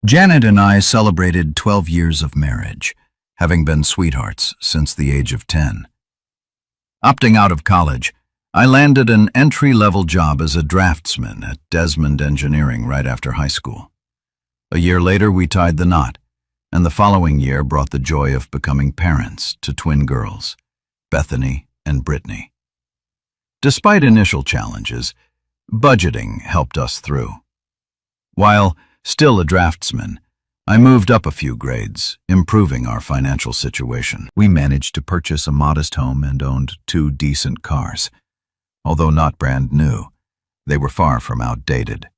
Janet and I celebrated 12 years of marriage, having been sweethearts since the age of 10. Opting out of college, I landed an entry-level job as a draftsman at Desmond Engineering right after high school. A year later, we tied the knot, and the following year brought the joy of becoming parents to twin girls, Bethany and Brittany. Despite initial challenges, budgeting helped us through. While still a draftsman, I moved up a few grades, improving our financial situation. We managed to purchase a modest home and owned 2 decent cars. Although not brand new, they were far from outdated.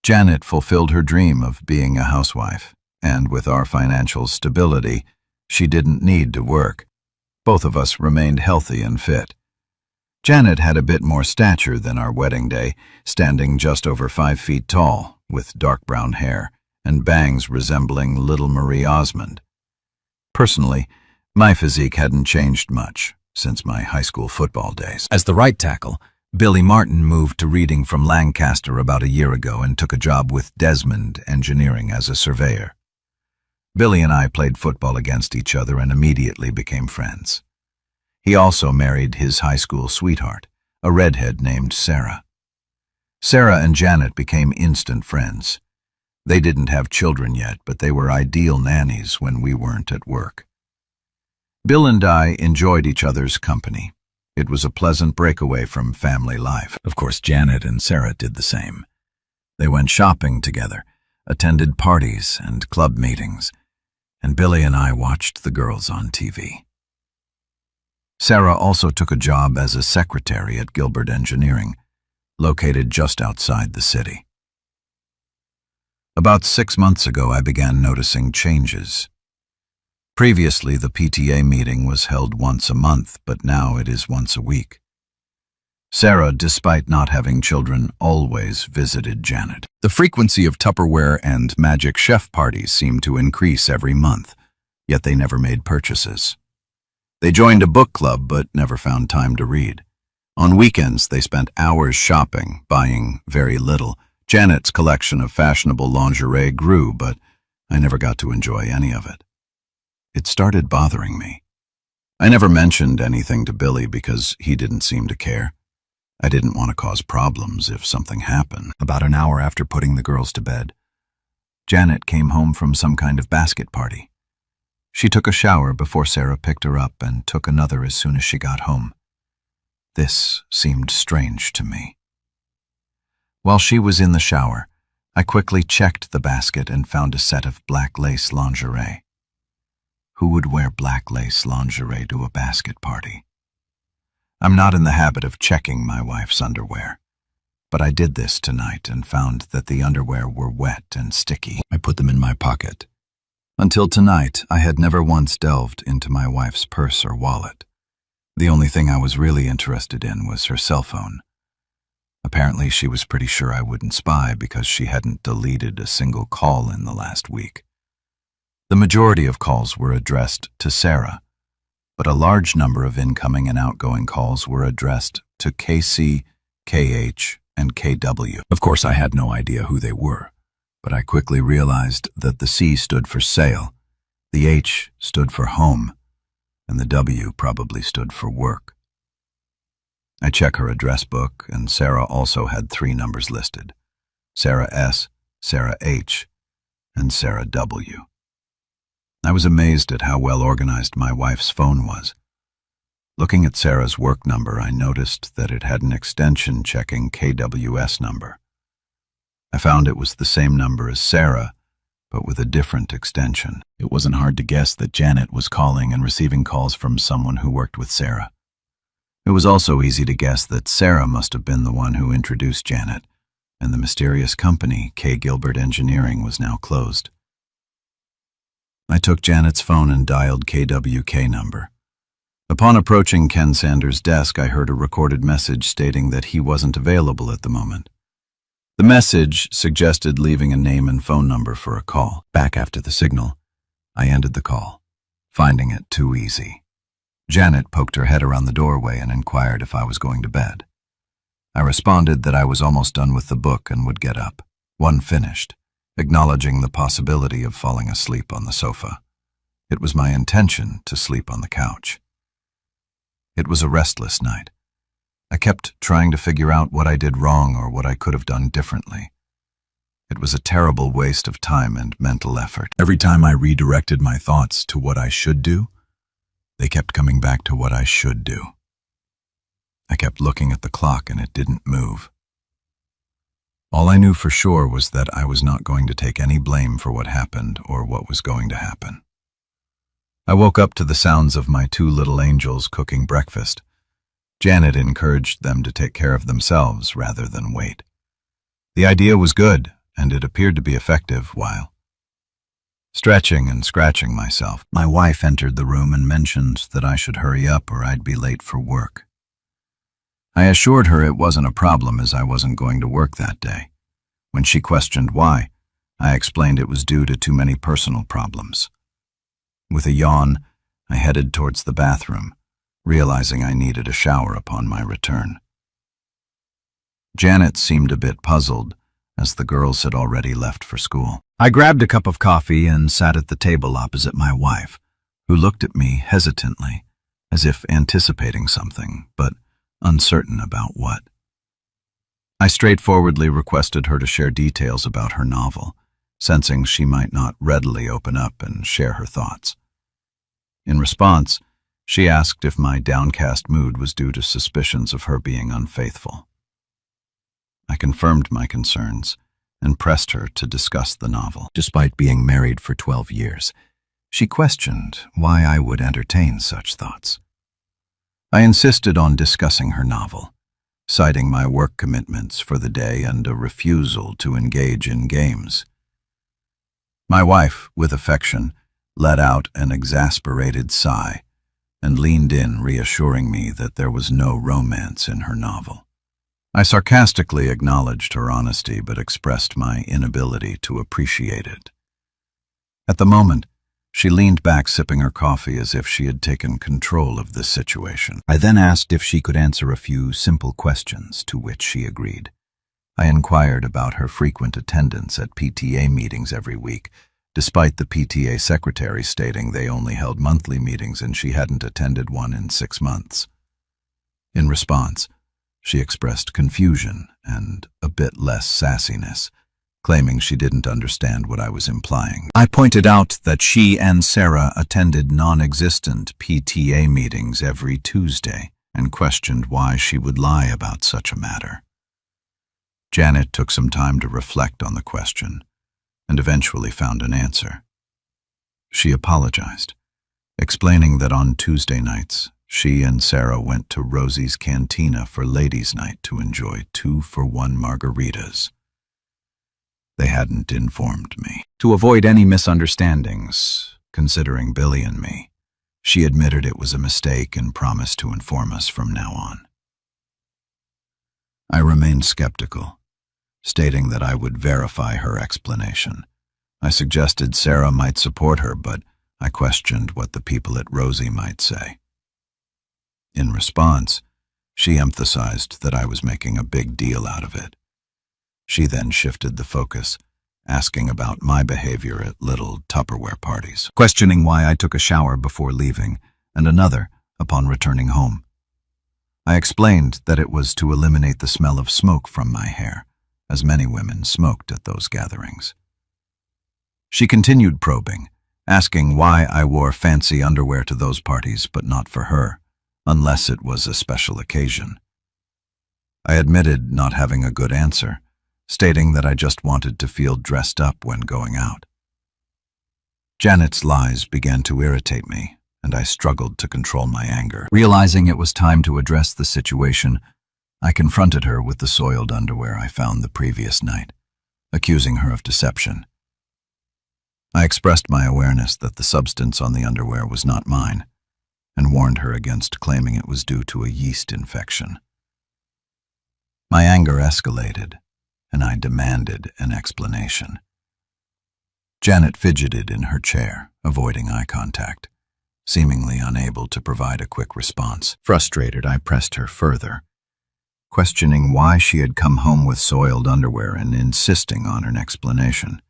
Janet fulfilled her dream of being a housewife, and with our financial stability, she didn't need to work. Both of us remained healthy and fit. Janet had a bit more stature than our wedding day, standing just over 5 feet tall, with dark brown hair and bangs resembling little Marie Osmond. Personally, my physique hadn't changed much since my high school football days. As the right tackle, Billy Martin moved to Reading from Lancaster about a year ago and took a job with Desmond Engineering as a surveyor. Billy and I played football against each other and immediately became friends. He also married his high school sweetheart, a redhead named Sarah. Sarah and Janet became instant friends. They didn't have children yet, but they were ideal nannies when we weren't at work. Bill and I enjoyed each other's company. It was a pleasant breakaway from family life. Of course, Janet and Sarah did the same. They went shopping together, attended parties and club meetings, and Billy and I watched the girls on TV. Sarah also took a job as a secretary at Gilbert Engineering, located just outside the city. About 6 months ago, I began noticing changes. Previously, the PTA meeting was held once a month, but now it is once a week. Sarah, despite not having children, always visited Janet. The frequency of Tupperware and Magic Chef parties seemed to increase every month, yet they never made purchases. They joined a book club, but never found time to read. On weekends, they spent hours shopping, buying very little. Janet's collection of fashionable lingerie grew, but I never got to enjoy any of it. It started bothering me. I never mentioned anything to Billy because he didn't seem to care. I didn't want to cause problems if something happened. About an hour after putting the girls to bed, Janet came home from some kind of basket party. She took a shower before Sarah picked her up and took another as soon as she got home. This seemed strange to me. While she was in the shower, I quickly checked the basket and found a set of black lace lingerie. Who would wear black lace lingerie to a basket party? I'm not in the habit of checking my wife's underwear, but I did this tonight and found that the underwear were wet and sticky. I put them in my pocket. Until tonight, I had never once delved into my wife's purse or wallet. The only thing I was really interested in was her cell phone. Apparently, she was pretty sure I wouldn't spy because she hadn't deleted a single call in the last week. The majority of calls were addressed to Sarah, but a large number of incoming and outgoing calls were addressed to KC, KH, and KW. Of course, I had no idea who they were, but I quickly realized that the C stood for sale, the H stood for home, and the W probably stood for work. I check her address book, and Sarah also had 3 numbers listed: Sarah S., Sarah H., and Sarah W. I was amazed at how well organized my wife's phone was. Looking at Sarah's work number, I noticed that it had an extension checking KWS number. I found it was the same number as Sarah, but with a different extension. It wasn't hard to guess that Janet was calling and receiving calls from someone who worked with Sarah. It was also easy to guess that Sarah must have been the one who introduced Janet, and the mysterious company, K. Gilbert Engineering, was now closed. I took Janet's phone and dialed KWK number. Upon approaching Ken Sanders' desk, I heard a recorded message stating that he wasn't available at the moment. The message suggested leaving a name and phone number for a call. Back after the signal, I ended the call, finding it too easy. Janet poked her head around the doorway and inquired if I was going to bed. I responded that I was almost done with the book and would get up. One finished, acknowledging the possibility of falling asleep on the sofa. It was my intention to sleep on the couch. It was a restless night. I kept trying to figure out what I did wrong or what I could have done differently. It was a terrible waste of time and mental effort. Every time I redirected my thoughts to what I should do, they kept coming back to what I should do. I kept looking at the clock and it didn't move. All I knew for sure was that I was not going to take any blame for what happened or what was going to happen. I woke up to the sounds of my two little angels cooking breakfast. Janet encouraged them to take care of themselves rather than wait. The idea was good, and it appeared to be effective while stretching and scratching myself. My wife entered the room and mentioned that I should hurry up or I'd be late for work. I assured her it wasn't a problem as I wasn't going to work that day. When she questioned why, I explained it was due to too many personal problems. With a yawn, I headed towards the bathroom, realizing I needed a shower upon my return. Janet seemed a bit puzzled, as the girls had already left for school. I grabbed a cup of coffee and sat at the table opposite my wife, who looked at me hesitantly, as if anticipating something, but uncertain about what. I straightforwardly requested her to share details about her novel, sensing she might not readily open up and share her thoughts. In response, she asked if my downcast mood was due to suspicions of her being unfaithful. I confirmed my concerns and pressed her to discuss the novel. Despite being married for 12 years, she questioned why I would entertain such thoughts. I insisted on discussing her novel, citing my work commitments for the day and a refusal to engage in games. My wife, with affection, let out an exasperated sigh and leaned in, reassuring me that there was no romance in her novel. I sarcastically acknowledged her honesty but expressed my inability to appreciate it. At the moment, she leaned back sipping her coffee as if she had taken control of the situation. I then asked if she could answer a few simple questions, to which she agreed. I inquired about her frequent attendance at PTA meetings every week, despite the PTA secretary stating they only held monthly meetings and she hadn't attended one in 6 months. In response, she expressed confusion and a bit less sassiness, claiming she didn't understand what I was implying. I pointed out that she and Sarah attended non-existent PTA meetings every Tuesday and questioned why she would lie about such a matter. Janet took some time to reflect on the question and eventually found an answer. She apologized, explaining that on Tuesday nights, she and Sarah went to Rosie's Cantina for ladies' night to enjoy 2-for-1 margaritas. They hadn't informed me. To avoid any misunderstandings, considering Billy and me, she admitted it was a mistake and promised to inform us from now on. I remained skeptical, stating that I would verify her explanation. I suggested Sarah might support her, but I questioned what the people at Rosie might say. In response, she emphasized that I was making a big deal out of it. She then shifted the focus, asking about my behavior at little Tupperware parties, questioning why I took a shower before leaving and another upon returning home. I explained that it was to eliminate the smell of smoke from my hair, as many women smoked at those gatherings. She continued probing, asking why I wore fancy underwear to those parties but not for her, unless it was a special occasion. I admitted not having a good answer, stating that I just wanted to feel dressed up when going out. Janet's lies began to irritate me, and I struggled to control my anger. Realizing it was time to address the situation, I confronted her with the soiled underwear I found the previous night, accusing her of deception. I expressed my awareness that the substance on the underwear was not mine, and warned her against claiming it was due to a yeast infection. My anger escalated, and I demanded an explanation. Janet fidgeted in her chair, avoiding eye contact, seemingly unable to provide a quick response. Frustrated, I pressed her further, questioning why she had come home with soiled underwear and insisting on an explanation.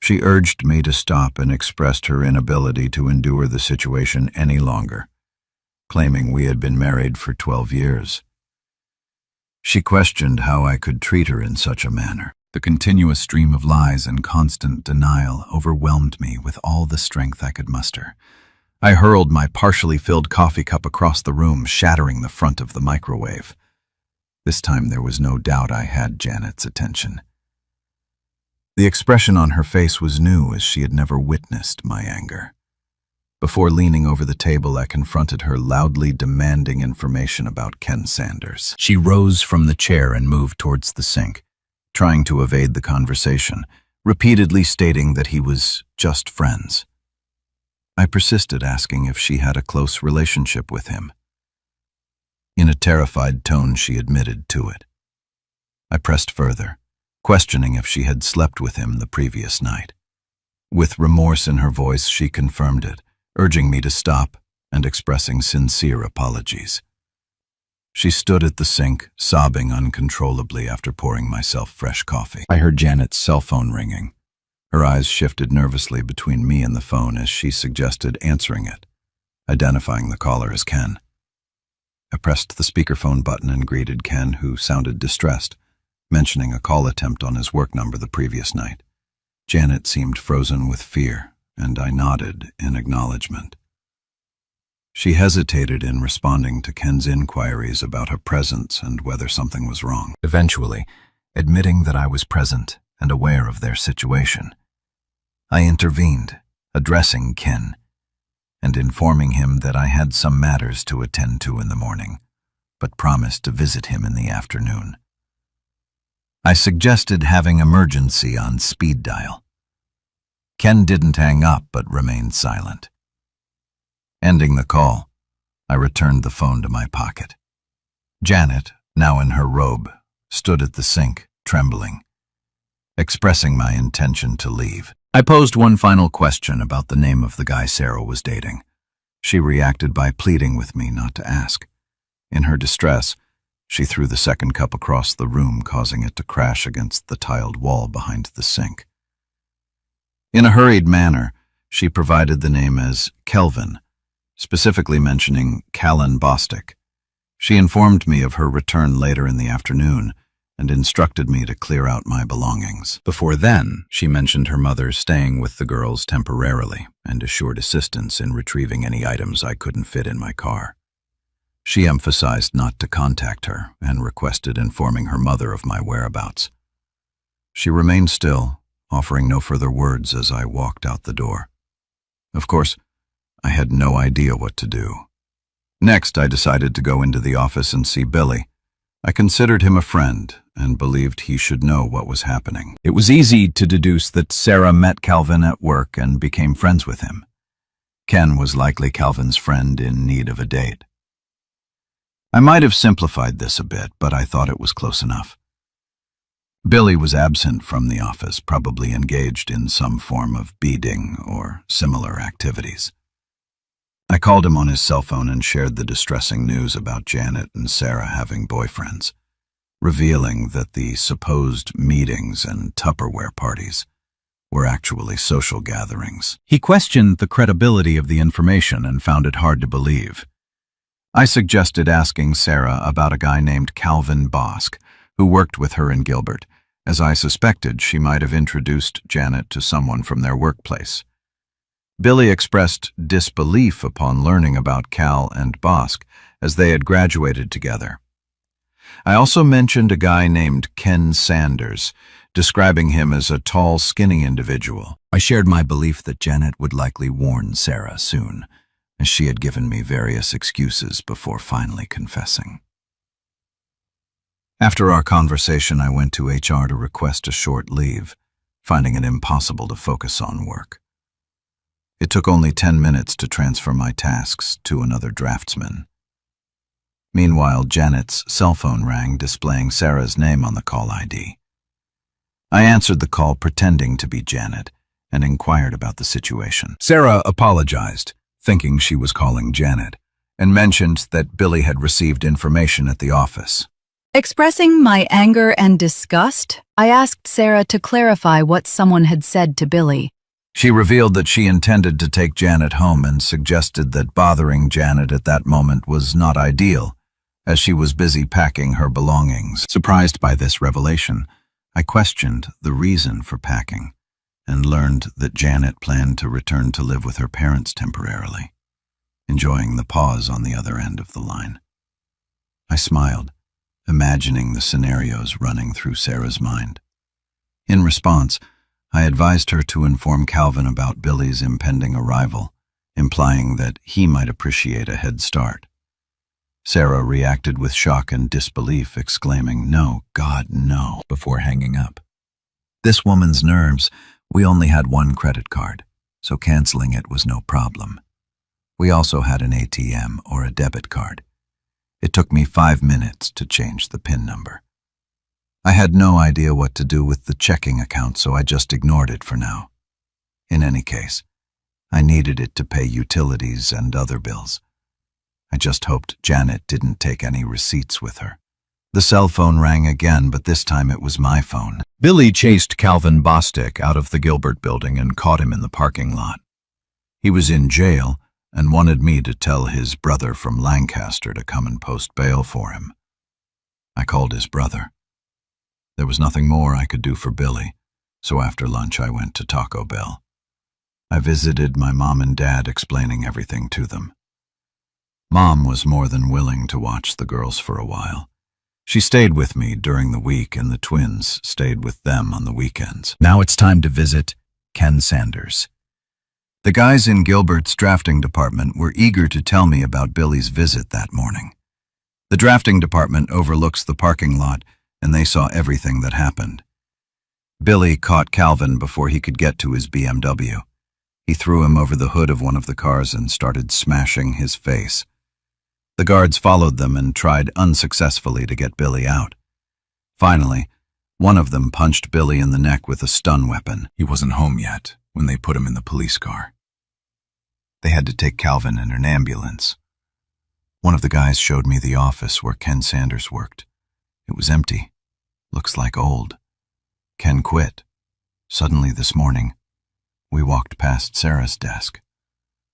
She urged me to stop and expressed her inability to endure the situation any longer, claiming we had been married for 12 years. She questioned how I could treat her in such a manner. The continuous stream of lies and constant denial overwhelmed me with all the strength I could muster. I hurled my partially filled coffee cup across the room, shattering the front of the microwave. This time there was no doubt I had Janet's attention. The expression on her face was new, as she had never witnessed my anger. Before leaning over the table, I confronted her, loudly demanding information about Ken Sanders. She rose from the chair and moved towards the sink, trying to evade the conversation, repeatedly stating that he was just friends. I persisted, asking if she had a close relationship with him. In a terrified tone, she admitted to it. I pressed further, questioning if she had slept with him the previous night. With remorse in her voice, she confirmed it, urging me to stop and expressing sincere apologies. She stood at the sink, sobbing uncontrollably after pouring myself fresh coffee. I heard Janet's cell phone ringing. Her eyes shifted nervously between me and the phone as she suggested answering it, identifying the caller as Ken. I pressed the speakerphone button and greeted Ken, who sounded distressed, mentioning a call attempt on his work number the previous night. Janet seemed frozen with fear, and I nodded in acknowledgement. She hesitated in responding to Ken's inquiries about her presence and whether something was wrong. Eventually, admitting that I was present and aware of their situation, I intervened, addressing Ken and informing him that I had some matters to attend to in the morning, but promised to visit him in the afternoon. I suggested having emergency on speed dial. Ken didn't hang up but remained silent. Ending the call, I returned the phone to my pocket. Janet, now in her robe, stood at the sink, trembling, expressing my intention to leave. I posed one final question about the name of the guy Sarah was dating. She reacted by pleading with me not to ask. In her distress, she threw the second cup across the room, causing it to crash against the tiled wall behind the sink. In a hurried manner, she provided the name as Kelvin, specifically mentioning Callan Bostic. She informed me of her return later in the afternoon and instructed me to clear out my belongings. Before then, she mentioned her mother staying with the girls temporarily and assured assistance in retrieving any items I couldn't fit in my car. She emphasized not to contact her and requested informing her mother of my whereabouts. She remained still, offering no further words as I walked out the door. Of course, I had no idea what to do. Next, I decided to go into the office and see Billy. I considered him a friend and believed he should know what was happening. It was easy to deduce that Sarah met Calvin at work and became friends with him. Ken was likely Calvin's friend in need of a date. I might have simplified this a bit, but I thought it was close enough. Billy was absent from the office, probably engaged in some form of beading or similar activities. I called him on his cell phone and shared the distressing news about Janet and Sarah having boyfriends, revealing that the supposed meetings and Tupperware parties were actually social gatherings. He questioned the credibility of the information and found it hard to believe. I suggested asking Sarah about a guy named Calvin Bosk, who worked with her in Gilbert, as I suspected she might have introduced Janet to someone from their workplace. Billy expressed disbelief upon learning about Cal and Bosk, as they had graduated together. I also mentioned a guy named Ken Sanders, describing him as a tall, skinny individual. I shared my belief that Janet would likely warn Sarah soon, as she had given me various excuses before finally confessing. After our conversation, I went to HR to request a short leave, finding it impossible to focus on work. It took only 10 minutes to transfer my tasks to another draftsman. Meanwhile, Janet's cell phone rang, displaying Sarah's name on the call ID. I answered the call pretending to be Janet and inquired about the situation. Sarah apologized, thinking she was calling Janet, and mentioned that Billy had received information at the office. Expressing my anger and disgust, I asked Sarah to clarify what someone had said to Billy. She revealed that she intended to take Janet home and suggested that bothering Janet at that moment was not ideal, as she was busy packing her belongings. Surprised by this revelation, I questioned the reason for packing and learned that Janet planned to return to live with her parents temporarily, enjoying the pause on the other end of the line. I smiled, imagining the scenarios running through Sarah's mind. In response, I advised her to inform Calvin about Billy's impending arrival, implying that he might appreciate a head start. Sarah reacted with shock and disbelief, exclaiming, "No, God, no," before hanging up. This woman's nerves. We only had one credit card, so canceling it was no problem. We also had an ATM or a debit card. It took me 5 minutes to change the PIN number. I had no idea what to do with the checking account, so I just ignored it for now. In any case, I needed it to pay utilities and other bills. I just hoped Janet didn't take any receipts with her. The cell phone rang again, but this time it was my phone. Billy chased Calvin Bostic out of the Gilbert building and caught him in the parking lot. He was in jail and wanted me to tell his brother from Lancaster to come and post bail for him. I called his brother. There was nothing more I could do for Billy, so after lunch I went to Taco Bell. I visited my mom and dad, explaining everything to them. Mom was more than willing to watch the girls for a while. She stayed with me during the week, and the twins stayed with them on the weekends. Now it's time to visit Ken Sanders. The guys in Gilbert's drafting department were eager to tell me about Billy's visit that morning. The drafting department overlooks the parking lot, and they saw everything that happened. Billy caught Calvin before he could get to his BMW. He threw him over the hood of one of the cars and started smashing his face. The guards followed them and tried unsuccessfully to get Billy out. Finally, one of them punched Billy in the neck with a stun weapon. He wasn't home yet when they put him in the police car. They had to take Calvin in an ambulance. One of the guys showed me the office where Ken Sanders worked. It was empty. Looks like old. Ken quit. Suddenly this morning, we walked past Sarah's desk.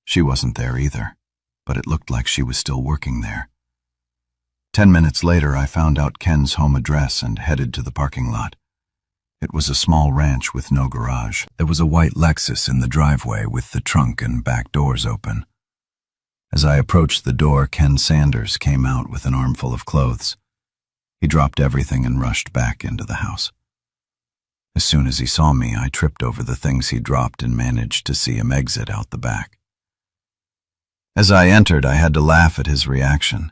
She wasn't there either, but it looked like she was still working there. 10 minutes later, I found out Ken's home address and headed to the parking lot. It was a small ranch with no garage. There was a white Lexus in the driveway with the trunk and back doors open. As I approached the door, Ken Sanders came out with an armful of clothes. He dropped everything and rushed back into the house. As soon as he saw me, I tripped over the things he dropped and managed to see him exit out the back. As I entered, I had to laugh at his reaction.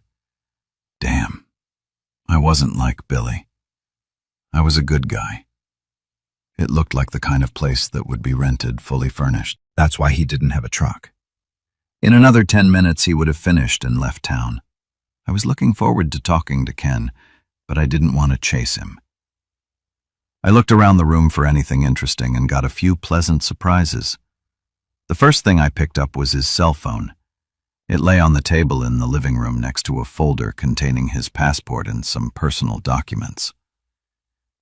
Damn, I wasn't like Billy. I was a good guy. It looked like the kind of place that would be rented fully furnished. That's why he didn't have a truck. In another 10 minutes, he would have finished and left town. I was looking forward to talking to Ken, but I didn't want to chase him. I looked around the room for anything interesting and got a few pleasant surprises. The first thing I picked up was his cell phone. It lay on the table in the living room next to a folder containing his passport and some personal documents.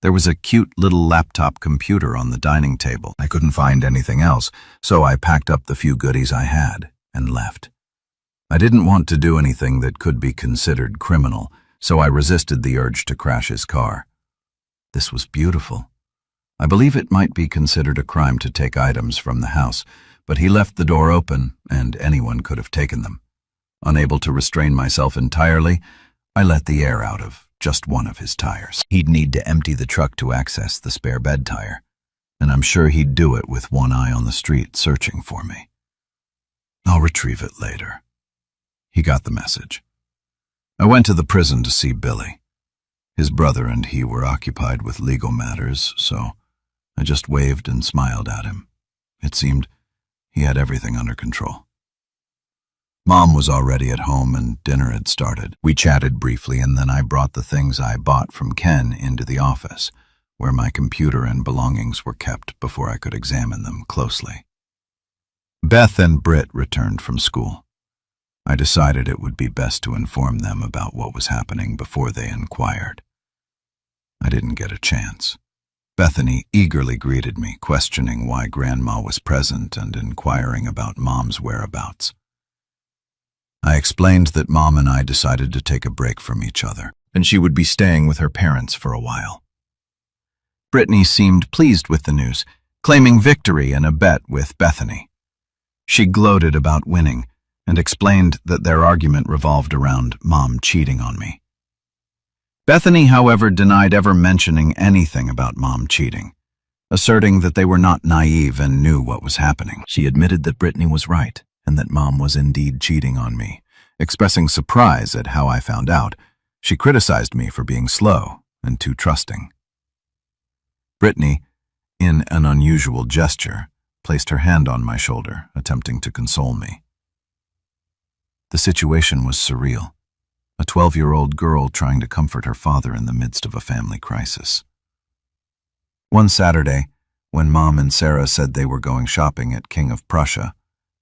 There was a cute little laptop computer on the dining table. I couldn't find anything else, so I packed up the few goodies I had and left. I didn't want to do anything that could be considered criminal, so I resisted the urge to crash his car. This was beautiful. I believe it might be considered a crime to take items from the house, but he left the door open, and anyone could have taken them. Unable to restrain myself entirely, I let the air out of just one of his tires. He'd need to empty the truck to access the spare bed tire, and I'm sure he'd do it with one eye on the street searching for me. I'll retrieve it later. He got the message. I went to the prison to see Billy. His brother and he were occupied with legal matters, so I just waved and smiled at him. It seemed he had everything under control. Mom was already at home and dinner had started. We chatted briefly, and then I brought the things I bought from Ken into the office, where my computer and belongings were kept before I could examine them closely. Beth and Britt returned from school. I decided it would be best to inform them about what was happening before they inquired. I didn't get a chance. Bethany eagerly greeted me, questioning why Grandma was present and inquiring about Mom's whereabouts. I explained that Mom and I decided to take a break from each other, and she would be staying with her parents for a while. Brittany seemed pleased with the news, claiming victory in a bet with Bethany. She gloated about winning and explained that their argument revolved around Mom cheating on me. Bethany, however, denied ever mentioning anything about Mom cheating, asserting that they were not naive and knew what was happening. She admitted that Brittany was right and that Mom was indeed cheating on me. Expressing surprise at how I found out, she criticized me for being slow and too trusting. Brittany, in an unusual gesture, placed her hand on my shoulder, attempting to console me. The situation was surreal. A 12-year-old girl trying to comfort her father in the midst of a family crisis. One Saturday, when Mom and Sarah said they were going shopping at King of Prussia,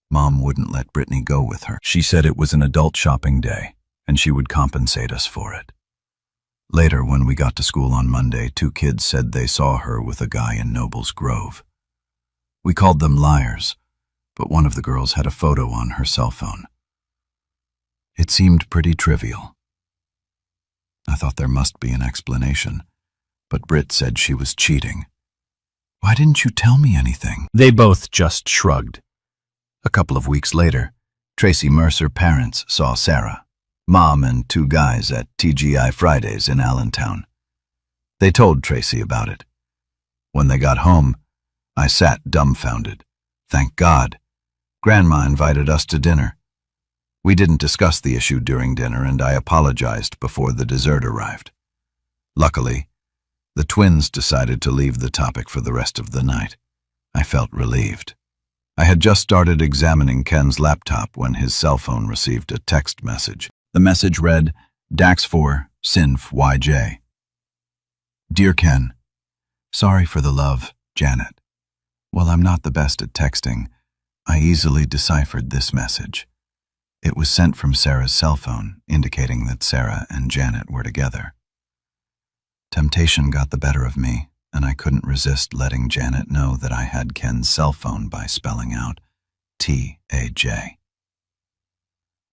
Mom wouldn't let Brittany go with her. She said it was an adult shopping day, and she would compensate us for it. Later, when we got to school on Monday, 2 kids said they saw her with a guy in Nobles Grove. We called them liars, but one of the girls had a photo on her cell phone. It seemed pretty trivial. I thought there must be an explanation, but Britt said she was cheating. Why didn't you tell me anything? They both just shrugged. A couple of weeks later, Tracy Mercer parents saw Sarah, Mom, and 2 guys at TGI Fridays in Allentown. They told Tracy about it. When they got home, I sat dumbfounded. Thank God. Grandma invited us to dinner. We didn't discuss the issue during dinner, and I apologized before the dessert arrived. Luckily, the twins decided to leave the topic for the rest of the night. I felt relieved. I had just started examining Ken's laptop when his cell phone received a text message. The message read, Dax4, Sinf YJ. Dear Ken, sorry for the love, Janet. While I'm not the best at texting, I easily deciphered this message. It was sent from Sarah's cell phone, indicating that Sarah and Janet were together. Temptation got the better of me, and I couldn't resist letting Janet know that I had Ken's cell phone by spelling out T-A-J.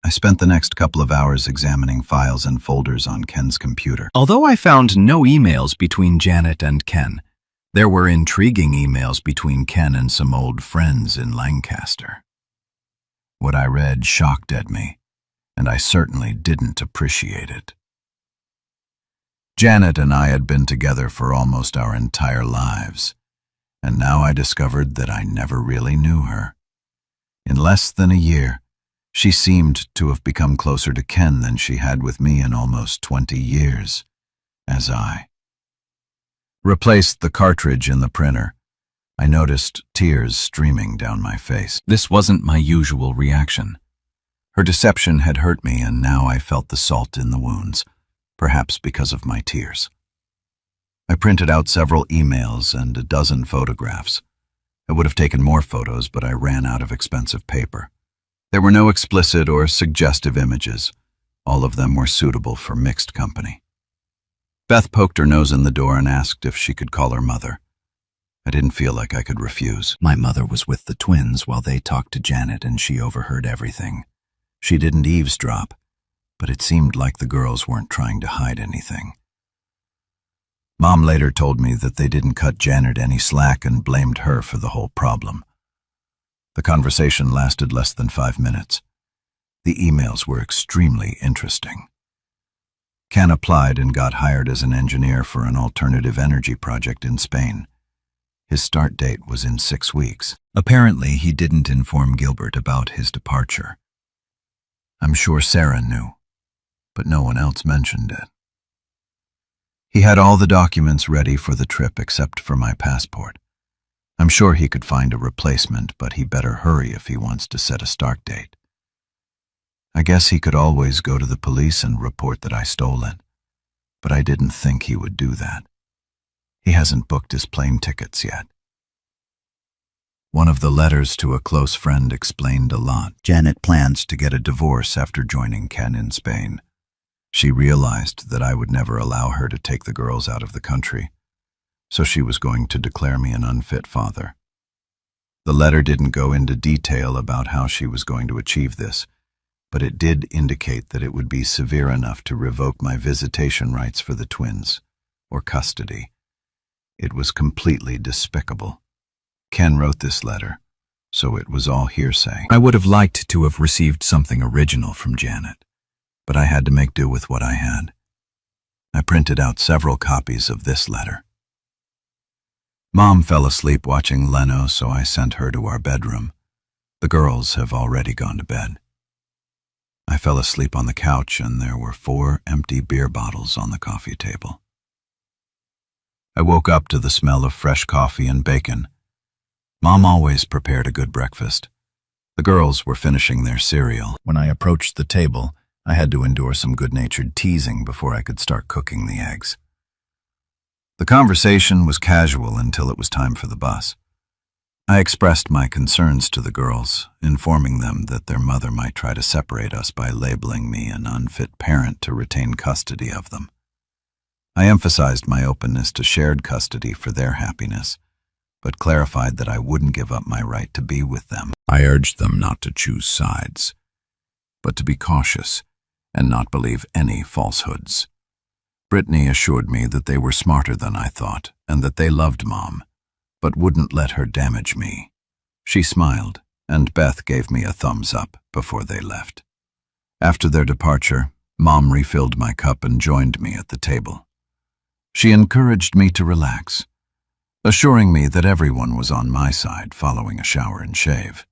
I spent the next couple of hours examining files and folders on Ken's computer. Although I found no emails between Janet and Ken, there were intriguing emails between Ken and some old friends in Lancaster. What I read shocked at me, and I certainly didn't appreciate it. Janet and I had been together for almost our entire lives, and now I discovered that I never really knew her. In less than a year, she seemed to have become closer to Ken than she had with me in almost 20 years, as I replaced the cartridge in the printer. I noticed tears streaming down my face. This wasn't my usual reaction. Her deception had hurt me, and now I felt the salt in the wounds, perhaps because of my tears. I printed out several emails and a dozen photographs. I would have taken more photos, but I ran out of expensive paper. There were no explicit or suggestive images. All of them were suitable for mixed company. Beth poked her nose in the door and asked if she could call her mother. I didn't feel like I could refuse. My mother was with the twins while they talked to Janet, and she overheard everything. She didn't eavesdrop, but it seemed like the girls weren't trying to hide anything. Mom later told me that they didn't cut Janet any slack and blamed her for the whole problem. The conversation lasted less than 5 minutes. The emails were extremely interesting. Ken applied and got hired as an engineer for an alternative energy project in Spain. His start date was in 6 weeks. Apparently, he didn't inform Gilbert about his departure. I'm sure Sarah knew, but no one else mentioned it. He had all the documents ready for the trip except for my passport. I'm sure he could find a replacement, but he better hurry if he wants to set a start date. I guess he could always go to the police and report that I stole it, but I didn't think he would do that. He hasn't booked his plane tickets yet. One of the letters to a close friend explained a lot. Janet plans to get a divorce after joining Ken in Spain. She realized that I would never allow her to take the girls out of the country, so she was going to declare me an unfit father. The letter didn't go into detail about how she was going to achieve this, but it did indicate that it would be severe enough to revoke my visitation rights for the twins, or custody. It was completely despicable. Ken wrote this letter, so it was all hearsay. I would have liked to have received something original from Janet, but I had to make do with what I had. I printed out several copies of this letter. Mom fell asleep watching Leno, so I sent her to our bedroom. The girls have already gone to bed. I fell asleep on the couch, and there were 4 empty beer bottles on the coffee table. I woke up to the smell of fresh coffee and bacon. Mom always prepared a good breakfast. The girls were finishing their cereal. When I approached the table, I had to endure some good-natured teasing before I could start cooking the eggs. The conversation was casual until it was time for the bus. I expressed my concerns to the girls, informing them that their mother might try to separate us by labeling me an unfit parent to retain custody of them. I emphasized my openness to shared custody for their happiness, but clarified that I wouldn't give up my right to be with them. I urged them not to choose sides, but to be cautious and not believe any falsehoods. Brittany assured me that they were smarter than I thought and that they loved Mom, but wouldn't let her damage me. She smiled, and Beth gave me a thumbs up before they left. After their departure, Mom refilled my cup and joined me at the table. She encouraged me to relax, assuring me that everyone was on my side following a shower and shave.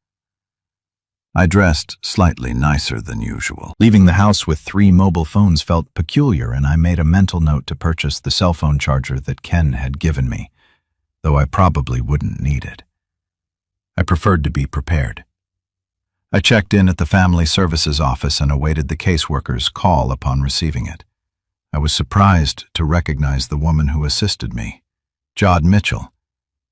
I dressed slightly nicer than usual. Leaving the house with 3 mobile phones felt peculiar, and I made a mental note to purchase the cell phone charger that Ken had given me, though I probably wouldn't need it. I preferred to be prepared. I checked in at the Family Services office and awaited the caseworker's call upon receiving it. I was surprised to recognize the woman who assisted me. Jod Mitchell,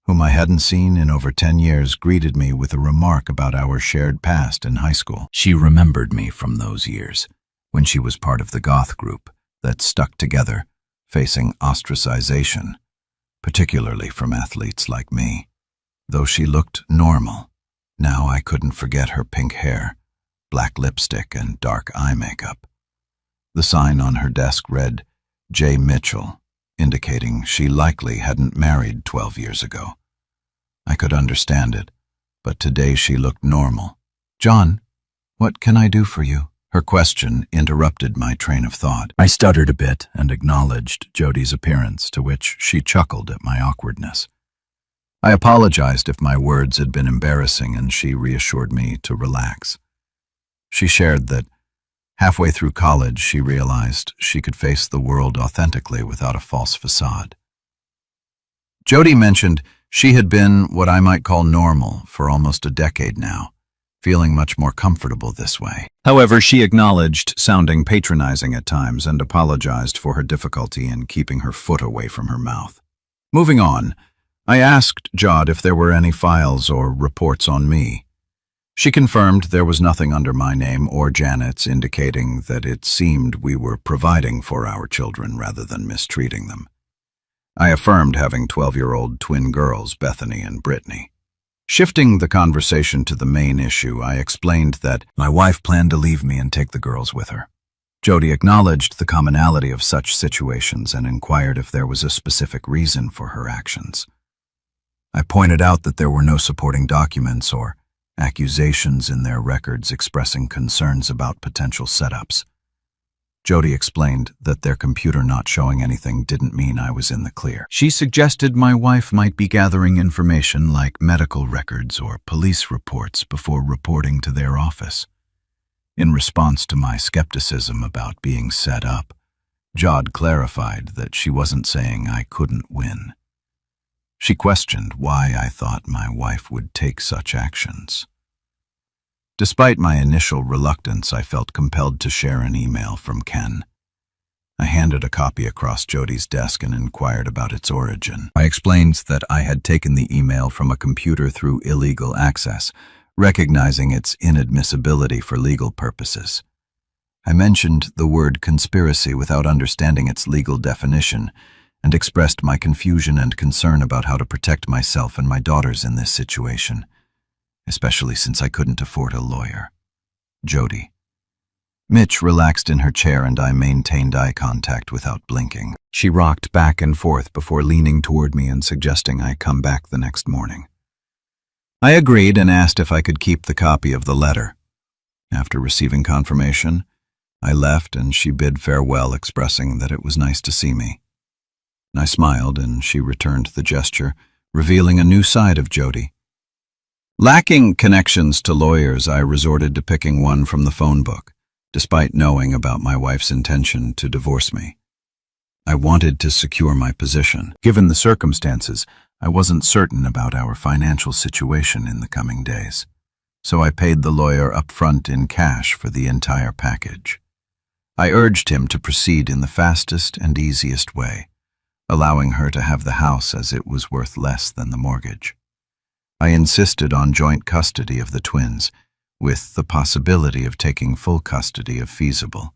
whom I hadn't seen in over 10 years, greeted me with a remark about our shared past in high school. She remembered me from those years, when she was part of the goth group that stuck together, facing ostracization, particularly from athletes like me. Though she looked normal, now I couldn't forget her pink hair, black lipstick, and dark eye makeup. The sign on her desk read, J. Mitchell, indicating she likely hadn't married 12 years ago. I could understand it, but today she looked normal. "John, what can I do for you?" Her question interrupted my train of thought. I stuttered a bit and acknowledged Jody's appearance, to which she chuckled at my awkwardness. I apologized if my words had been embarrassing, and she reassured me to relax. She shared that halfway through college, she realized she could face the world authentically without a false facade. Jody mentioned she had been what I might call normal for almost a decade now, feeling much more comfortable this way. However, she acknowledged sounding patronizing at times and apologized for her difficulty in keeping her foot away from her mouth. Moving on, I asked Jod if there were any files or reports on me. She confirmed there was nothing under my name or Janet's, indicating that it seemed we were providing for our children rather than mistreating them. I affirmed having 12-year-old twin girls, Bethany and Brittany. Shifting the conversation to the main issue, I explained that my wife planned to leave me and take the girls with her. Jody acknowledged the commonality of such situations and inquired if there was a specific reason for her actions. I pointed out that there were no supporting documents or accusations in their records expressing concerns about potential setups. Jody explained that their computer not showing anything didn't mean I was in the clear. She suggested my wife might be gathering information like medical records or police reports before reporting to their office. In response to my skepticism about being set up, Jod clarified that she wasn't saying I couldn't win. She questioned why I thought my wife would take such actions. Despite my initial reluctance, I felt compelled to share an email from Ken. I handed a copy across Jody's desk and inquired about its origin. I explained that I had taken the email from a computer through illegal access, recognizing its inadmissibility for legal purposes. I mentioned the word conspiracy without understanding its legal definition and expressed my confusion and concern about how to protect myself and my daughters in this situation, especially since I couldn't afford a lawyer. Jody. Mitch relaxed in her chair and I maintained eye contact without blinking. She rocked back and forth before leaning toward me and suggesting I come back the next morning. I agreed and asked if I could keep the copy of the letter. After receiving confirmation, I left and she bid farewell, expressing that it was nice to see me. I smiled and she returned the gesture, revealing a new side of Jody. Lacking connections to lawyers, I resorted to picking one from the phone book, despite knowing about my wife's intention to divorce me. I wanted to secure my position. Given the circumstances, I wasn't certain about our financial situation in the coming days, so I paid the lawyer upfront in cash for the entire package. I urged him to proceed in the fastest and easiest way, allowing her to have the house as it was worth less than the mortgage. I insisted on joint custody of the twins, with the possibility of taking full custody if feasible,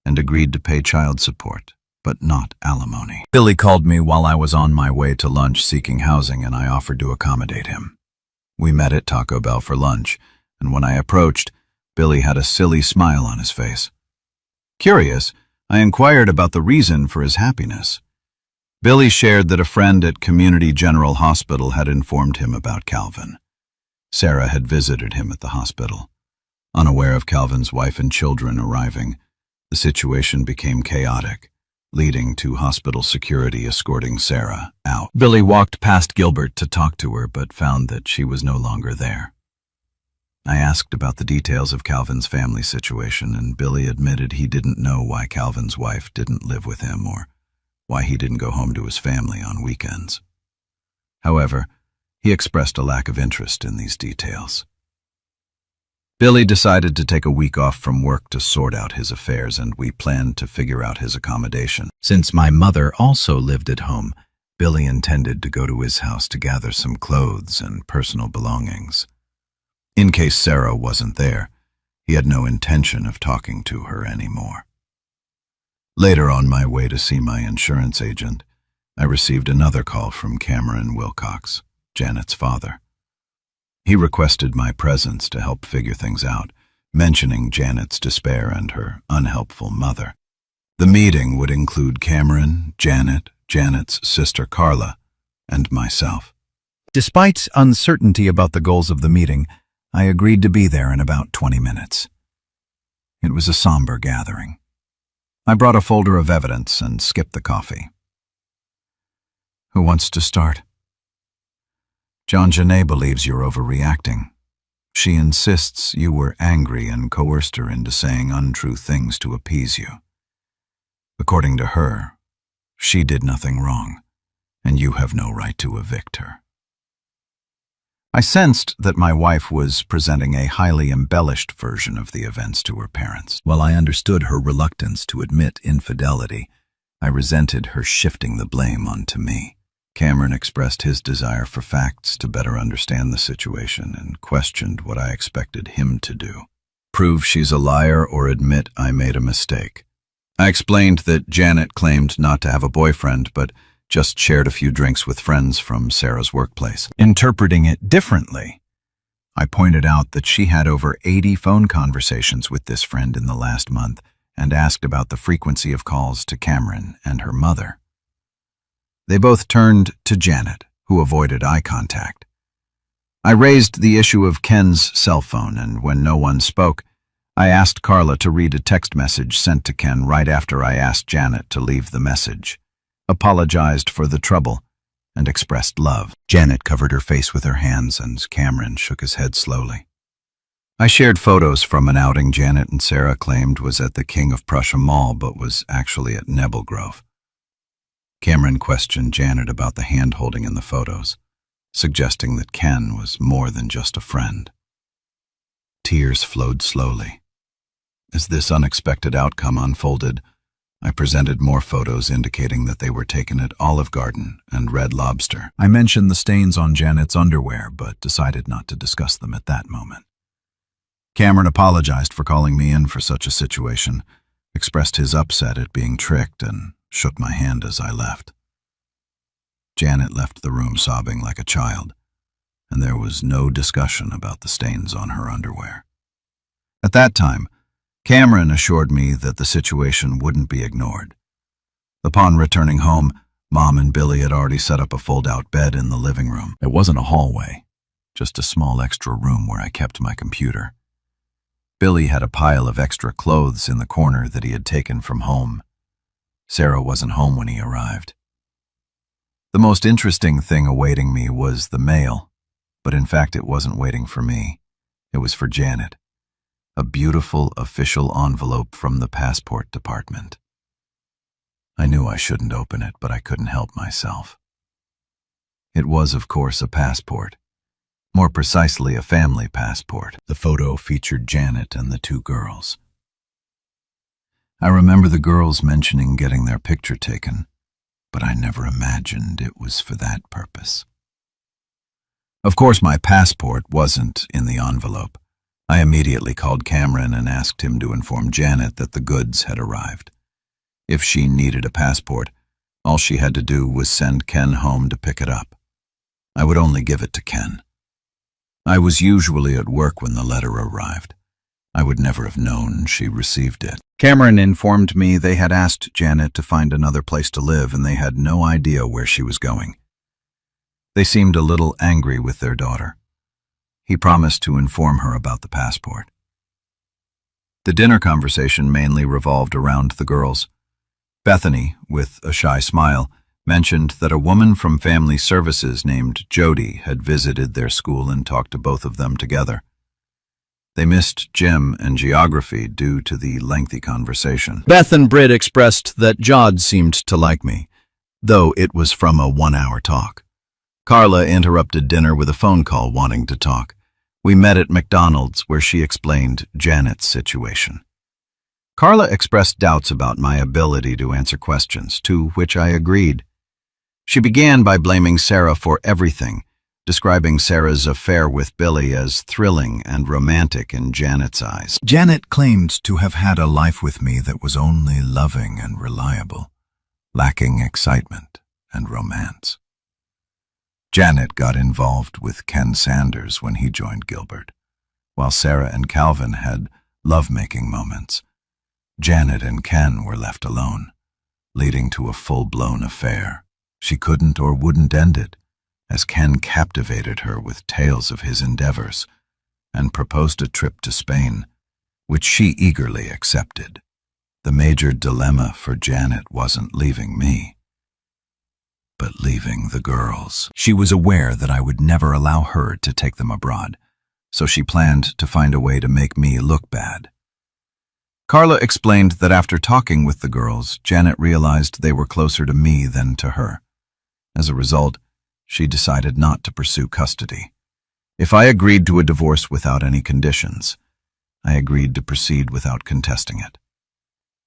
and agreed to pay child support, but not alimony. Billy called me while I was on my way to lunch seeking housing, and I offered to accommodate him. We met at Taco Bell for lunch, and when I approached, Billy had a silly smile on his face. Curious, I inquired about the reason for his happiness. Billy shared that a friend at Community General Hospital had informed him about Calvin. Sarah had visited him at the hospital. Unaware of Calvin's wife and children arriving, the situation became chaotic, leading to hospital security escorting Sarah out. Billy walked past Gilbert to talk to her, but found that she was no longer there. I asked about the details of Calvin's family situation, and Billy admitted he didn't know why Calvin's wife didn't live with him or why he didn't go home to his family on weekends. However, he expressed a lack of interest in these details. Billy decided to take a week off from work to sort out his affairs, and we planned to figure out his accommodation. Since my mother also lived at home, Billy intended to go to his house to gather some clothes and personal belongings. In case Sarah wasn't there, he had no intention of talking to her anymore. Later, on my way to see my insurance agent, I received another call from Cameron Wilcox, Janet's father. He requested my presence to help figure things out, mentioning Janet's despair and her unhelpful mother. The meeting would include Cameron, Janet, Janet's sister Carla, and myself. Despite uncertainty about the goals of the meeting, I agreed to be there in about 20 minutes. It was a somber gathering. I brought a folder of evidence and skipped the coffee. Who wants to start? John Janae believes you're overreacting. She insists you were angry and coerced her into saying untrue things to appease you. According to her, she did nothing wrong, and you have no right to evict her. I sensed that my wife was presenting a highly embellished version of the events to her parents. While I understood her reluctance to admit infidelity, I resented her shifting the blame onto me. Cameron expressed his desire for facts to better understand the situation and questioned what I expected him to do. Prove she's a liar or admit I made a mistake. I explained that Janet claimed not to have a boyfriend, but just shared a few drinks with friends from Sarah's workplace. Interpreting it differently, I pointed out that she had over 80 phone conversations with this friend in the last month and asked about the frequency of calls to Cameron and her mother. They both turned to Janet, who avoided eye contact. I raised the issue of Ken's cell phone, and when no one spoke, I asked Carla to read a text message sent to Ken right after I asked Janet to leave the message, apologized for the trouble, and expressed love. Janet covered her face with her hands, and Cameron shook his head slowly. I shared photos from an outing Janet and Sarah claimed was at the King of Prussia Mall, but was actually at Nebel Grove. Cameron questioned Janet about the hand-holding in the photos, suggesting that Ken was more than just a friend. Tears flowed slowly. As this unexpected outcome unfolded, I presented more photos indicating that they were taken at Olive Garden and Red Lobster. I mentioned the stains on Janet's underwear, but decided not to discuss them at that moment. Cameron apologized for calling me in for such a situation, expressed his upset at being tricked, and shook my hand as I left. Janet left the room sobbing like a child, and there was no discussion about the stains on her underwear. At that time, Cameron assured me that the situation wouldn't be ignored. Upon returning home, Mom and Billy had already set up a fold-out bed in the living room. It wasn't a hallway, just a small extra room where I kept my computer. Billy had a pile of extra clothes in the corner that he had taken from home. Sarah wasn't home when he arrived. The most interesting thing awaiting me was the mail, but in fact it wasn't waiting for me. It was for Janet. A beautiful official envelope from the passport department. I knew I shouldn't open it, but I couldn't help myself. It was, of course, a passport. More precisely, a family passport. The photo featured Janet and the two girls. I remember the girls mentioning getting their picture taken, but I never imagined it was for that purpose. Of course, my passport wasn't in the envelope. I immediately called Cameron and asked him to inform Janet that the goods had arrived. If she needed a passport, all she had to do was send Ken home to pick it up. I would only give it to Ken. I was usually at work when the letter arrived. I would never have known she received it. Cameron informed me they had asked Janet to find another place to live and they had no idea where she was going. They seemed a little angry with their daughter. He promised to inform her about the passport. The dinner conversation mainly revolved around the girls. Bethany, with a shy smile, mentioned that a woman from Family Services named Jody had visited their school and talked to both of them together. They missed gym and geography due to the lengthy conversation. Beth and Britt expressed that Jod seemed to like me, though it was from a 1-hour talk. Carla interrupted dinner with a phone call wanting to talk. We met at McDonald's where she explained Janet's situation. Carla expressed doubts about my ability to answer questions, to which I agreed. She began by blaming Sarah for everything, describing Sarah's affair with Billy as thrilling and romantic in Janet's eyes. Janet claimed to have had a life with me that was only loving and reliable, lacking excitement and romance. Janet got involved with Ken Sanders when he joined Gilbert, while Sarah and Calvin had love-making moments. Janet and Ken were left alone, leading to a full-blown affair. She couldn't or wouldn't end it, as Ken captivated her with tales of his endeavors and proposed a trip to Spain, which she eagerly accepted. The major dilemma for Janet wasn't leaving me, but leaving the girls. She was aware that I would never allow her to take them abroad, so she planned to find a way to make me look bad. Carla explained that after talking with the girls, Janet realized they were closer to me than to her. As a result, she decided not to pursue custody. If I agreed to a divorce without any conditions, I agreed to proceed without contesting it.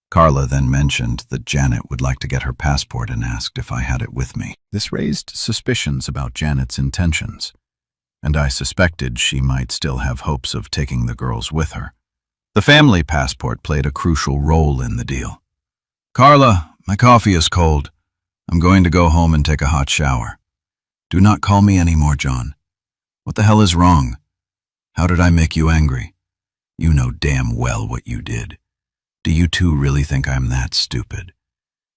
Carla then mentioned that Janet would like to get her passport and asked if I had it with me. This raised suspicions about Janet's intentions, and I suspected she might still have hopes of taking the girls with her. The family passport played a crucial role in the deal. Carla, my coffee is cold. I'm going to go home and take a hot shower. Do not call me anymore, John. What the hell is wrong? How did I make you angry? You know damn well what you did. Do you two really think I'm that stupid?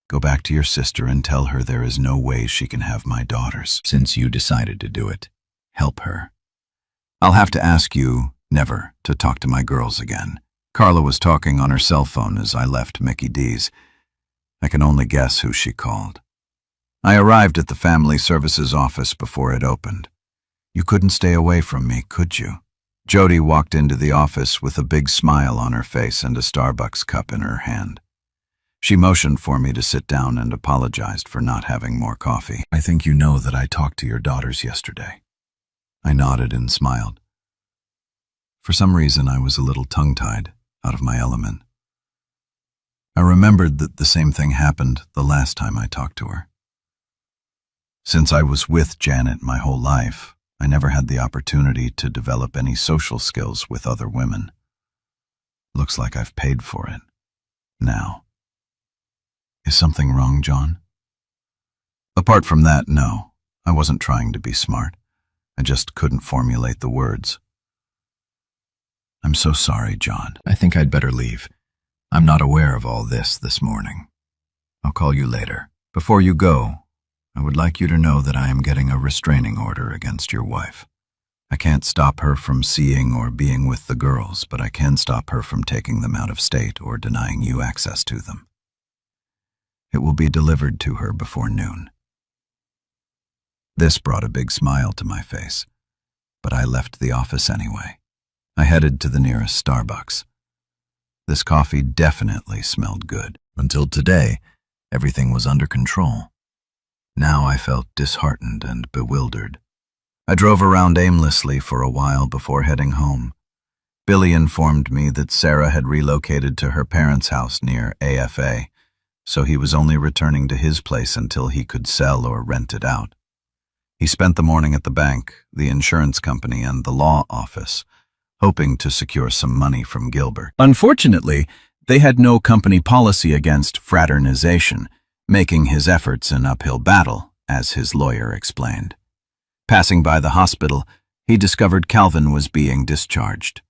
Go back to your sister and tell her there is no way she can have my daughters. Since you decided to do it, help her. I'll have to ask you never to talk to my girls again. Carla was talking on her cell phone as I left Mickey D's. I can only guess who she called. I arrived at the Family Services office before it opened. You couldn't stay away from me, could you? Jody walked into the office with a big smile on her face and a Starbucks cup in her hand. She motioned for me to sit down and apologized for not having more coffee. I think you know that I talked to your daughters yesterday. I nodded and smiled. For some reason, I was a little tongue-tied, out of my element. I remembered that the same thing happened the last time I talked to her. Since I was with Janet my whole life, I never had the opportunity to develop any social skills with other women. looks like I've paid for it. Now. Is something wrong, John? Apart from that, no. I wasn't trying to be smart. I just couldn't formulate the words. I'm so sorry, John. I think I'd better leave. I'm not aware of all this morning. I'll call you later. Before you go, I would like you to know that I am getting a restraining order against your wife. I can't stop her from seeing or being with the girls, but I can stop her from taking them out of state or denying you access to them. It will be delivered to her before noon. This brought a big smile to my face, but I left the office anyway. I headed to the nearest Starbucks. This coffee definitely smelled good. Until today, everything was under control. Now I felt disheartened and bewildered. I drove around aimlessly for a while before heading home. Billy informed me that Sarah had relocated to her parents' house near AFA, so he was only returning to his place until he could sell or rent it out. He spent the morning at the bank, the insurance company, and the law office, hoping to secure some money from Gilbert. Unfortunately, they had no company policy against fraternization, making his efforts an uphill battle, as his lawyer explained. Passing by the hospital, he discovered Calvin was being discharged.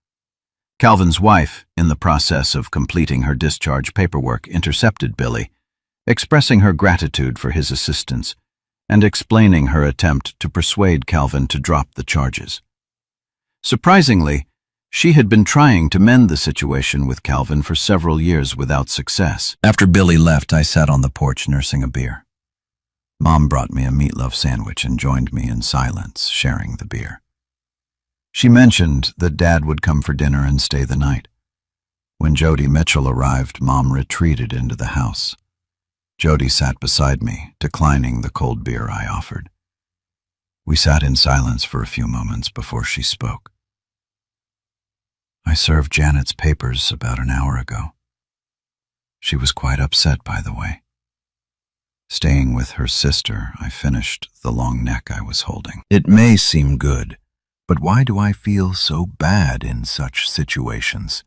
Calvin's wife, in the process of completing her discharge paperwork, intercepted Billy, expressing her gratitude for his assistance and explaining her attempt to persuade Calvin to drop the charges. Surprisingly, she had been trying to mend the situation with Calvin for several years without success. After Billy left, I sat on the porch nursing a beer. Mom brought me a meatloaf sandwich and joined me in silence, sharing the beer. She mentioned that Dad would come for dinner and stay the night. When Jody Mitchell arrived, Mom retreated into the house. Jody sat beside me, declining the cold beer I offered. We sat in silence for a few moments before she spoke. I served Janet's papers about an hour ago. She was quite upset, by the way. Staying with her sister, I finished the long neck I was holding. It may seem good, but why do I feel so bad in such situations?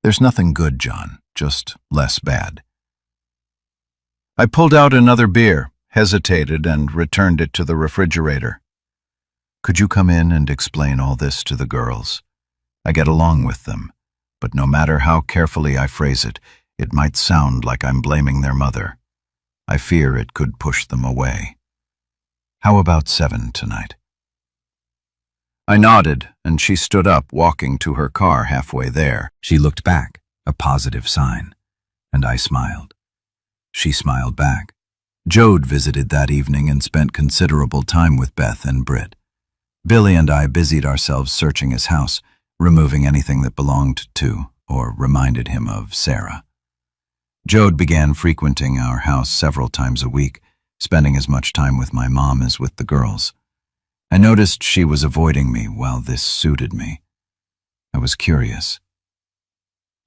There's nothing good, John, just less bad. I pulled out another beer, hesitated, and returned it to the refrigerator. Could you come in and explain all this to the girls? I get along with them, but no matter how carefully I phrase it, it might sound like I'm blaming their mother. I fear it could push them away. How about 7 tonight? I nodded, and she stood up, walking to her car halfway there. She looked back, a positive sign, and I smiled. She smiled back. Jode visited that evening and spent considerable time with Beth and Britt. Billy and I busied ourselves searching his house, removing anything that belonged to or reminded him of Sarah. Jode began frequenting our house several times a week, spending as much time with my mom as with the girls. I noticed she was avoiding me while this suited me. I was curious.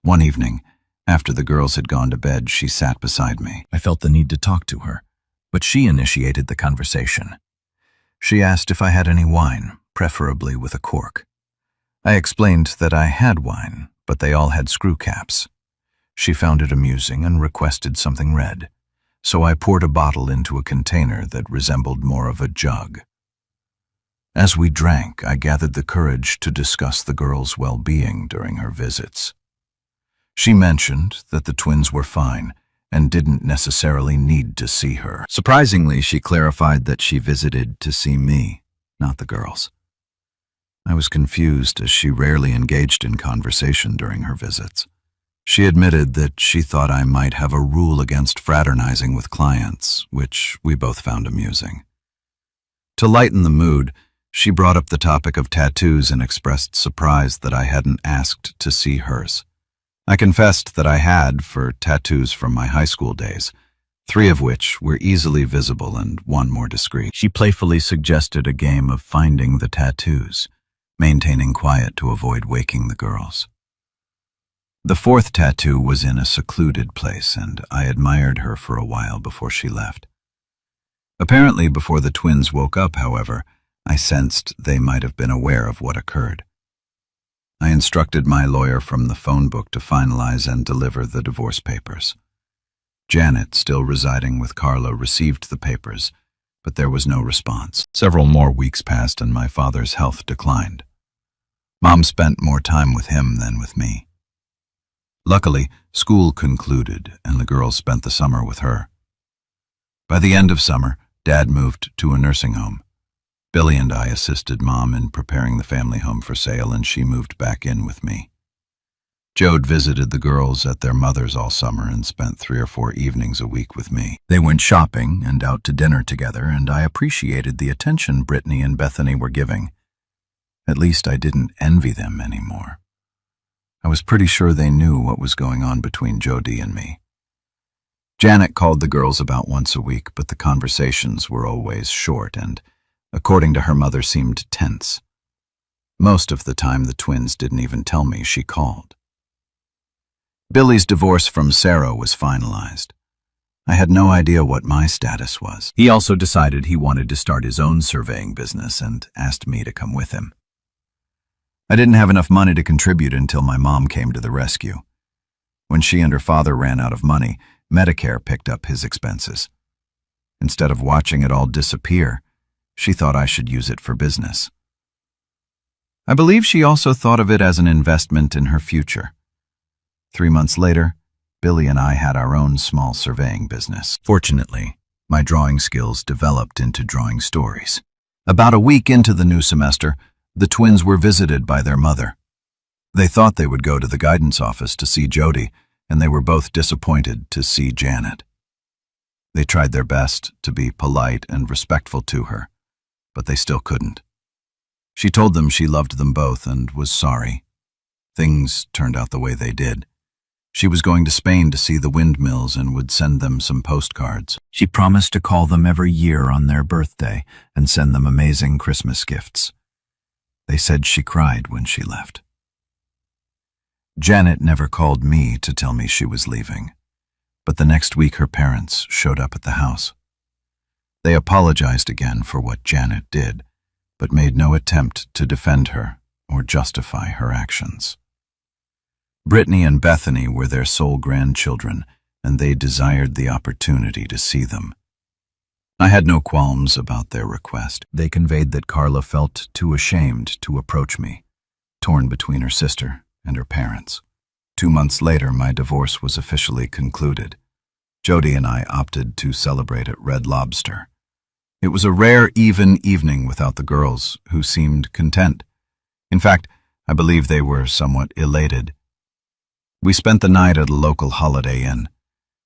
One evening, after the girls had gone to bed, she sat beside me. I felt the need to talk to her, but she initiated the conversation. She asked if I had any wine, preferably with a cork. I explained that I had wine, but they all had screw caps. She found it amusing and requested something red, so I poured a bottle into a container that resembled more of a jug. As we drank, I gathered the courage to discuss the girls' well-being during her visits. She mentioned that the twins were fine and didn't necessarily need to see her. Surprisingly, she clarified that she visited to see me, not the girls. I was confused as she rarely engaged in conversation during her visits. She admitted that she thought I might have a rule against fraternizing with clients, which we both found amusing. To lighten the mood, she brought up the topic of tattoos and expressed surprise that I hadn't asked to see hers. I confessed that I had for tattoos from my high school days, 3 of which were easily visible and 1 more discreet. She playfully suggested a game of finding the tattoos, maintaining quiet to avoid waking the girls. The 4th tattoo was in a secluded place, and I admired her for a while before she left. Apparently, before the twins woke up, however, I sensed they might have been aware of what occurred. I instructed my lawyer from the phone book to finalize and deliver the divorce papers. Janet, still residing with Carla, received the papers, but there was no response. Several more weeks passed and my father's health declined. Mom spent more time with him than with me. Luckily, school concluded and the girls spent the summer with her. By the end of summer, Dad moved to a nursing home. Billy and I assisted Mom in preparing the family home for sale, and she moved back in with me. Jode visited the girls at their mother's all summer and spent 3 or 4 evenings a week with me. They went shopping and out to dinner together, and I appreciated the attention Brittany and Bethany were giving. At least I didn't envy them anymore. I was pretty sure they knew what was going on between Jody and me. Janet called the girls about once a week, but the conversations were always short and, according to her mother, seemed tense. Most of the time, the twins didn't even tell me she called. Billy's divorce from Sarah was finalized. I had no idea what my status was. He also decided he wanted to start his own surveying business and asked me to come with him. I didn't have enough money to contribute until my mom came to the rescue. When she and her father ran out of money, Medicare picked up his expenses. Instead of watching it all disappear, she thought I should use it for business. I believe she also thought of it as an investment in her future. 3 months later, Billy and I had our own small surveying business. Fortunately, my drawing skills developed into drawing stories. About a week into the new semester, the twins were visited by their mother. They thought they would go to the guidance office to see Jody, and they were both disappointed to see Janet. They tried their best to be polite and respectful to her, but they still couldn't. She told them she loved them both and was sorry. Things turned out the way they did. She was going to Spain to see the windmills and would send them some postcards. She promised to call them every year on their birthday and send them amazing Christmas gifts. They said she cried when she left. Janet never called me to tell me she was leaving, but the next week her parents showed up at the house. They apologized again for what Janet did, but made no attempt to defend her or justify her actions. Brittany and Bethany were their sole grandchildren, and they desired the opportunity to see them. I had no qualms about their request. They conveyed that Carla felt too ashamed to approach me, torn between her sister and her parents. 2 months later, my divorce was officially concluded. Jody and I opted to celebrate at Red Lobster. It was a rare, even evening without the girls, who seemed content. In fact, I believe they were somewhat elated. We spent the night at a local Holiday Inn.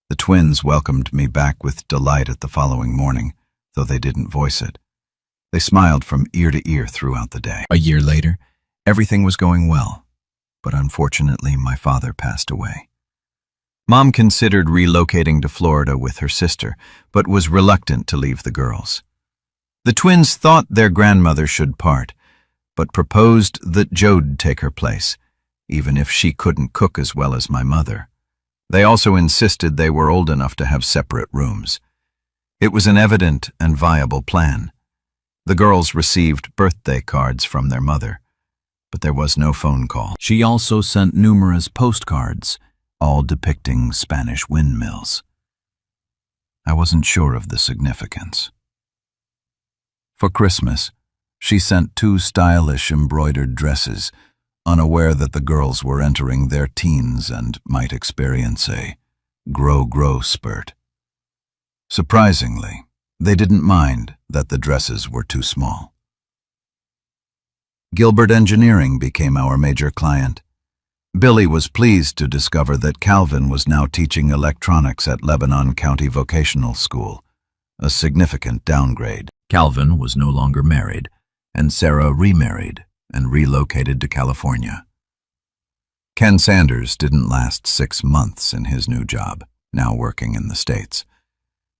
The twins welcomed me back with delight at the following morning, though they didn't voice it. They smiled from ear to ear throughout the day. A year later, everything was going well, but unfortunately my father passed away. Mom considered relocating to Florida with her sister, but was reluctant to leave the girls. The twins thought their grandmother should part, but proposed that Jode take her place, even if she couldn't cook as well as my mother. They also insisted they were old enough to have separate rooms. It was an evident and viable plan. The girls received birthday cards from their mother, but there was no phone call. She also sent numerous postcards, all depicting Spanish windmills. I wasn't sure of the significance. For Christmas, she sent 2 stylish embroidered dresses, unaware that the girls were entering their teens and might experience a grow spurt. Surprisingly, they didn't mind that the dresses were too small. Gilbert Engineering became our major client. Billy was pleased to discover that Calvin was now teaching electronics at Lebanon County Vocational School, a significant downgrade. Calvin was no longer married, and Sarah remarried and relocated to California. Ken Sanders didn't last 6 months in his new job, now working in the States,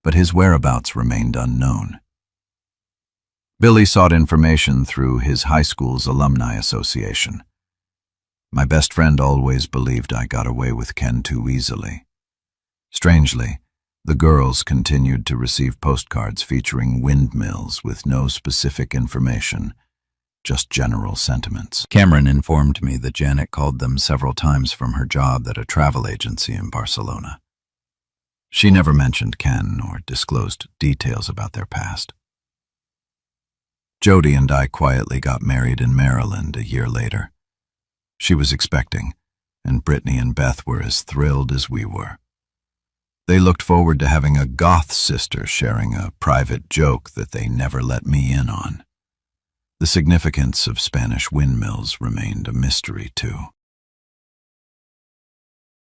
but his whereabouts remained unknown. Billy sought information through his high school's alumni association. My best friend always believed I got away with Ken too easily. Strangely, the girls continued to receive postcards featuring windmills with no specific information, just general sentiments. Cameron informed me that Janet called them several times from her job at a travel agency in Barcelona. She never mentioned Ken or disclosed details about their past. Jody and I quietly got married in Maryland a year later. She was expecting, and Brittany and Beth were as thrilled as we were. They looked forward to having a goth sister sharing a private joke that they never let me in on. The significance of Spanish windmills remained a mystery, too.